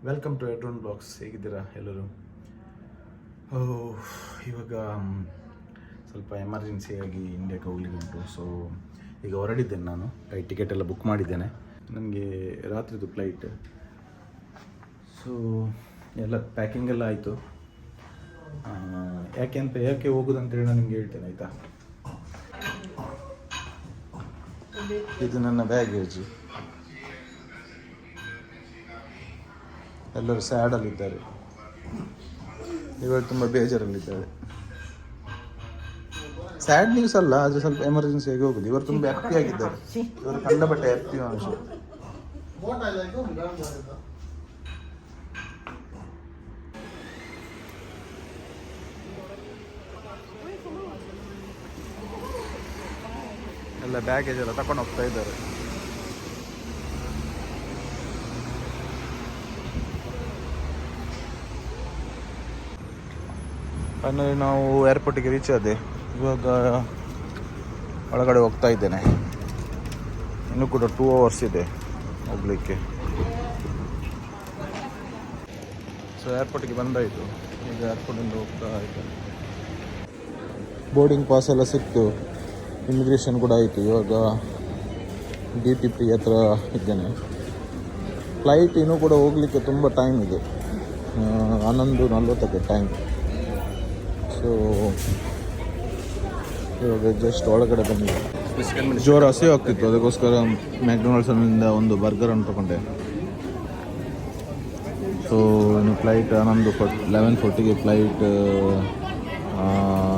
Welcome to ಎಡ್ರೋನ್ blogs. ಹೇಗಿದ್ದೀರಾ ಎಲ್ಲರೂ? ಇವಾಗ ಸ್ವಲ್ಪ ಎಮರ್ಜೆನ್ಸಿಯಾಗಿ ಇಂಡಿಯಾಕ್ಕೆ ಹೋಗ್ಲಿಕ್ಕೆ ಉಂಟು. ಸೊ ಈಗ ಹೊರಡಿದ್ದೇನೆ. ನಾನು ಟಿಕೆಟ್ ಎಲ್ಲ ಬುಕ್ ಮಾಡಿದ್ದೇನೆ. ನನಗೆ ರಾತ್ರಿದು ಫ್ಲೈಟ್. ಸೊ ಎಲ್ಲ ಪ್ಯಾಕಿಂಗ್ ಎಲ್ಲ ಆಯಿತು. ಯಾಕೆ ಹೋಗೋದಂತೇಳಿ ನಾನು ನಿಮಗೆ ಹೇಳ್ತೇನೆ, ಆಯಿತಾ? ಇದು ನನ್ನ ಬ್ಯಾಗೇಜ್. ಎಲ್ಲರೂ ಸ್ಯಾಡಲ್ಲಿದ್ದಾರೆ, ಇವರು ತುಂಬ ಬೇಜಾರಲ್ಲಿದ್ದಾರೆ. ಸ್ಯಾಡ್ ನ್ಯೂಸ್ ಅಲ್ಲ, ಆದರೆ ಸ್ವಲ್ಪ ಎಮರ್ಜೆನ್ಸಿಯಾಗಿ ಹೋಗುದು. ಇವರು ತುಂಬ ಹ್ಯಾಪಿ ಆಗಿದ್ದಾರೆ. ಇವರು ಕಂಡಪಟ್ಟೆ ಹ್ಯಾಪಿ ಅಂಶ. ಎಲ್ಲ ಬ್ಯಾಗೇಜ್ ಎಲ್ಲ ತಕೊಂಡು ಹೋಗ್ತಾ ಇದ್ದಾರೆ. ಫೈನಲಿ ನಾವು ಏರ್ಪೋರ್ಟಿಗೆ ರೀಚ್ ಆದೆ. ಇವಾಗ ಒಳಗಡೆ ಹೋಗ್ತಾ ಇದ್ದೇನೆ. ಇನ್ನೂ ಕೂಡ 2 hours ಇದೆ ಹೋಗ್ಲಿಕ್ಕೆ. ಸೊ ಏರ್ಪೋರ್ಟಿಗೆ ಬಂದಾಯಿತು. ಈಗ ಏರ್ಪೋರ್ಟಿಂದ ಹೋಗ್ತಾ ಇದ್ದೇನೆ. ಬೋರ್ಡಿಂಗ್ ಪಾಸ್ ಎಲ್ಲ ಸಿಕ್ತು, ಇಮಿಗ್ರೇಷನ್ ಕೂಡ ಆಯಿತು. ಇವಾಗ DTP ಹತ್ರ ಇದ್ದೇನೆ. ಫ್ಲೈಟ್ ಇನ್ನೂ ಕೂಡ ಹೋಗಲಿಕ್ಕೆ ತುಂಬ ಟೈಮ್ ಇದೆ, 11:40 ಟೈಮ್. ಸೊ ಇವಾಗ ಜಸ್ಟ್ ಒಳಗಡೆ ಬಂದಿದೆ. ಜೋರು ಹಸಿ ಆಗ್ತಿತ್ತು, ಅದಕ್ಕೋಸ್ಕರ ಮ್ಯಾಕ್ಡೊನಾಲ್ಡ್ಸ್ನಿಂದ ಒಂದು ಬರ್ಗರನ್ನು ತಗೊಂಡೆ. ಸೊ ಇನ್ನು ಫ್ಲೈಟ್ 11:40ಗೆ ಫ್ಲೈಟ್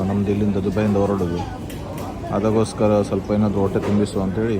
ನಮ್ಮದು ಇಲ್ಲಿಂದ ದುಬೈಯಿಂದ ಹೊರಡೋದು. ಅದಕ್ಕೋಸ್ಕರ ಸ್ವಲ್ಪ ಏನಾದರೂ ಹೊಟ್ಟೆ ತುಂಬಿಸುವ ಅಂತೇಳಿ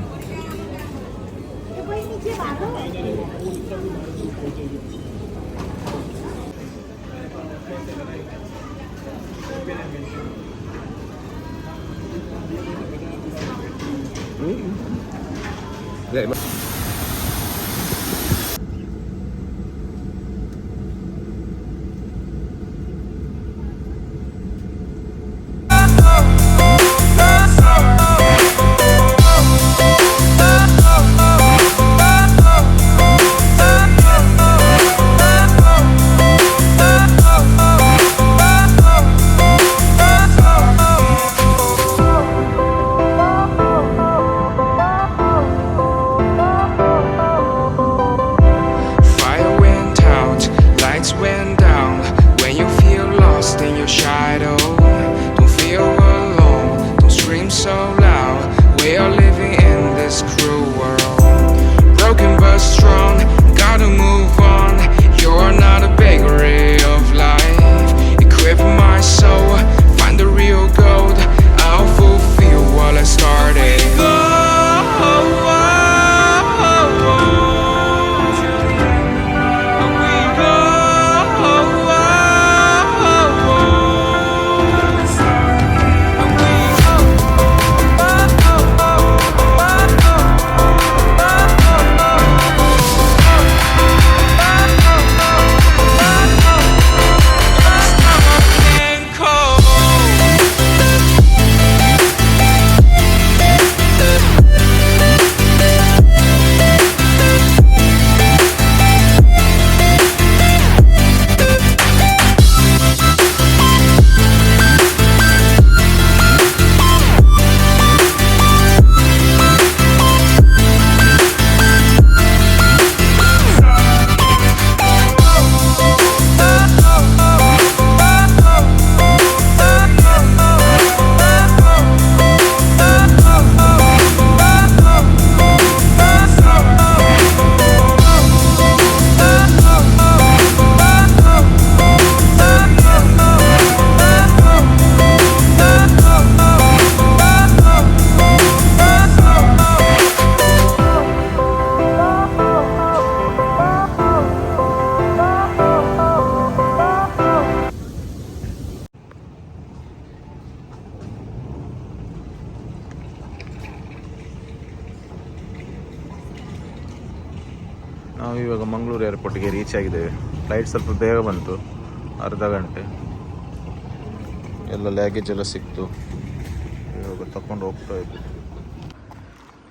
ನಾವು ಇವಾಗ ಮಂಗಳೂರು ಏರ್ಪೋರ್ಟಿಗೆ ರೀಚ್ ಆಗಿದ್ದೇವೆ. ಫ್ಲೈಟ್ ಸ್ವಲ್ಪ ಬೇಗ ಬಂತು, ಅರ್ಧ ಗಂಟೆ. ಎಲ್ಲ ಲ್ಯಾಗೇಜ್ ಎಲ್ಲ ಸಿಕ್ತು. ಇವಾಗ ತಗೊಂಡು ಹೋಗ್ತಾ ಇದ್ದೆ.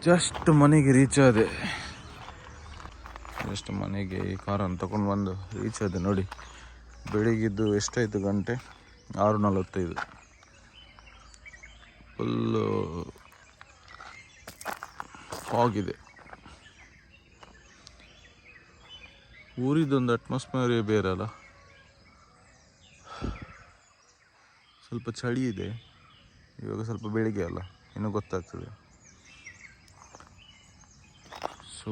ಜಸ್ಟ್ ಮನೆಗೆ ರೀಚ್ ಆದೆ. ಎಷ್ಟು ಮನೆಗೆ ಈ ಕಾರನ್ನು ತಗೊಂಡು ಬಂದು ರೀಚ್ ಆದೆ ನೋಡಿ. ಬೆಳಿಗ್ಗಿದ್ದು ಎಷ್ಟಾಯಿತು ಗಂಟೆ? 6:45. ಫುಲ್ಲು ಫಾಗಿದೆ. ಊರಿದ್ದೊಂದು ಅಟ್ಮಾಸ್ಫಿಯರೇ ಬೇರೆ ಅಲ್ಲ. ಸ್ವಲ್ಪ ಚಳಿ ಇದೆ ಇವಾಗ, ಸ್ವಲ್ಪ ಬೆಳಿಗ್ಗೆ ಅಲ್ಲ, ಇನ್ನೂ ಗೊತ್ತಾಗ್ತದೆ. ಸೊ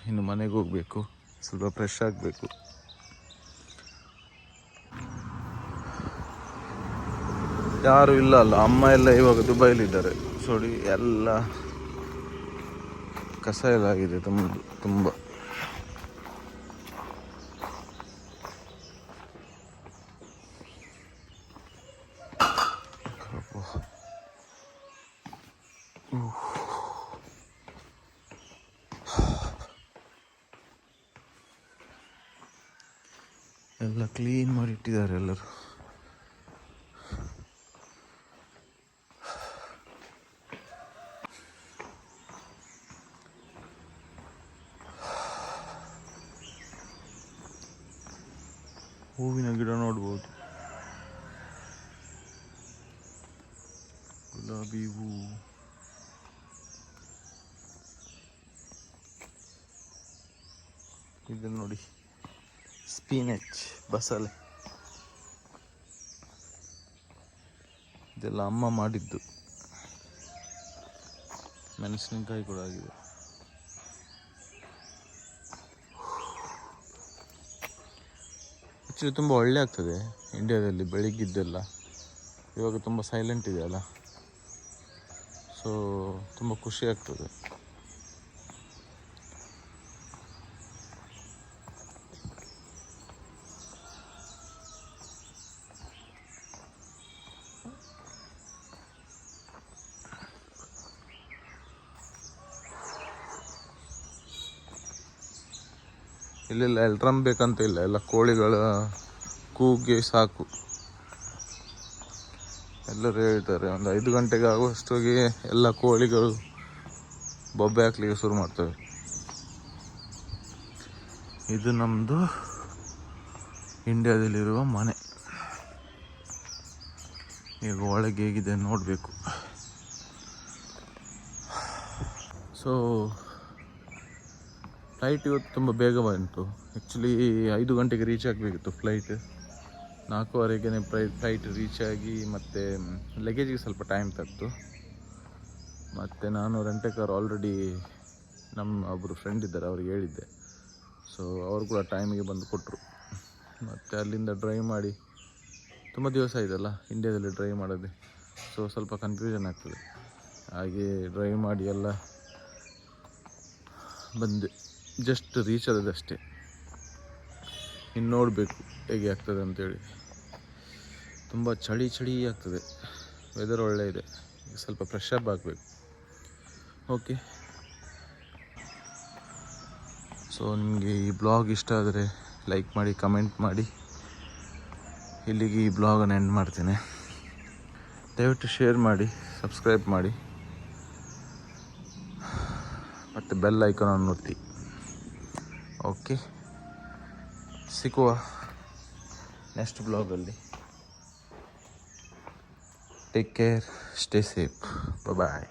ಇನ್ನು ಮನೆಗೆ ಹೋಗಬೇಕು, ಸ್ವಲ್ಪ ಫ್ರೆಶ್ ಆಗಬೇಕು. ಯಾರು ಇಲ್ಲ ಅಲ್ಲ, ಅಮ್ಮ ಎಲ್ಲ ಇವಾಗ ದುಬೈಲಿದ್ದಾರೆ. ನೋಡಿ ಎಲ್ಲ ಕಸ ಎಲ್ಲ ಆಗಿದೆ ತುಂಬ. ಎಲ್ಲ ಕ್ಲೀನ್ ಮಾಡಿ ಇಟ್ಟಿದ್ದಾರೆ ಎಲ್ಲರೂ. ಹೂವಿನ ಗಿಡ ನೋಡ್ಬೋದು, ಗುಲಾಬಿ ಹೂವು. ಇದು ನೋಡಿ ಸ್ಪಿನಚ್, ಬಸಳೆ. ಇದೆಲ್ಲ ಅಮ್ಮ ಮಾಡಿದ್ದು. ಮೆಣಸಿನಕಾಯಿ ಕೂಡ ಆಗಿದೆ. ಆ್ಯಕ್ಚುಲಿ ತುಂಬ ಒಳ್ಳೆ ಆಗ್ತದೆ ಇಂಡಿಯಾದಲ್ಲಿ ಬೆಳಿಗ್ಗಿದ್ದೆಲ್ಲ. ಇವಾಗ ತುಂಬ ಸೈಲೆಂಟ್ ಇದೆ ಅಲ್ಲ, ಸೊ ತುಂಬ ಖುಷಿ ಆಗ್ತದೆ. ಇಲ್ಲೆಲ್ಲ ಎಲ್ಟ್ರಮ್ ಬೇಕಂತ ಇಲ್ಲ, ಎಲ್ಲ ಕೋಳಿಗಳ ಕೂಗೆ ಸಾಕು. ಎಲ್ಲರೂ ಹೇಳ್ತಾರೆ ಒಂದು 5 ಗಂಟೆಗೆ ಆಗುವಷ್ಟೊಗೆ ಎಲ್ಲ ಕೋಳಿಗಳು ಬೊಬ್ಬೆ ಹಾಕ್ಲಿಕ್ಕೆ ಶುರು ಮಾಡ್ತವೆ. ಇದು ನಮ್ಮದು ಇಂಡಿಯಾದಲ್ಲಿರುವ ಮನೆ. ಈಗ ಒಳಗೆ ಹೇಗಿದೆ ನೋಡಬೇಕು. ಸೊ ಫ್ಲೈಟ್ ಇವತ್ತು ತುಂಬ ಬೇಗ ಬಂತು. ಆ್ಯಕ್ಚುಲಿ 5 ಗಂಟೆಗೆ ರೀಚ್ ಆಗಬೇಕಿತ್ತು ಫ್ಲೈಟ್. 4:15ಗೆ ಫ್ಲೈಟ್ ರೀಚ್ ಆಗಿ ಮತ್ತು ಲಗೇಜಿಗೆ ಸ್ವಲ್ಪ ಟೈಮ್ ತಗ್ತು. ಮತ್ತು ನಾನು ರೆಂಟೆ ಕಾರ್ ಆಲ್ರೆಡಿ ನಮ್ಮ ಒಬ್ಬರು ಫ್ರೆಂಡ್ ಇದ್ದಾರೆ, ಅವ್ರಿಗೆ ಹೇಳಿದ್ದೆ. ಸೊ ಅವರು ಕೂಡ ಟೈಮಿಗೆ ಬಂದು ಕೊಟ್ಟರು. ಮತ್ತು ಅಲ್ಲಿಂದ ಡ್ರೈವ್ ಮಾಡಿ, ತುಂಬ ದಿವಸ ಆಯಿತಲ್ಲ ಇಂಡಿಯಾದಲ್ಲಿ ಡ್ರೈವ್ ಮಾಡೋದು, ಸೊ ಸ್ವಲ್ಪ ಕನ್ಫ್ಯೂಷನ್ ಆಗ್ತದೆ. ಹಾಗೆ ಡ್ರೈವ್ ಮಾಡಿ ಎಲ್ಲ ಬಂದೆ. ಜಸ್ಟ್ ರೀಚ್ ಆದದಷ್ಟೇ. ಇನ್ನು ನೋಡಬೇಕು ಹೇಗೆ ಆಗ್ತದೆ ಅಂತೇಳಿ. ತುಂಬ ಚಳಿ ಆಗ್ತದೆ, ವೆದರ್ ಒಳ್ಳೆ ಇದೆ. ಸ್ವಲ್ಪ ಫ್ರೆಶ್ ಅಪ್ ಆಗಬೇಕು. ಓಕೆ, ಸೊ ನಿಮಗೆ ಈ ಬ್ಲಾಗ್ ಇಷ್ಟ ಆದರೆ ಲೈಕ್ ಮಾಡಿ, ಕಮೆಂಟ್ ಮಾಡಿ. ಇಲ್ಲಿಗೆ ಈ ಬ್ಲಾಗನ್ನು ಎಂಡ್ ಮಾಡ್ತೇನೆ. ದಯವಿಟ್ಟು ಶೇರ್ ಮಾಡಿ, ಸಬ್ಸ್ಕ್ರೈಬ್ ಮಾಡಿ ಮತ್ತು ಬೆಲ್ ಐಕಾನನ್ನು ಒತ್ತಿ. ಓಕೆ, ಸಿಕ್ಕುವ ನೆಕ್ಸ್ಟ್ ಬ್ಲಾಗಲ್ಲಿ. ಟೇಕ್ ಕೇರ್, ಸ್ಟೇ ಸೇಫ್, ಬಾಯ್.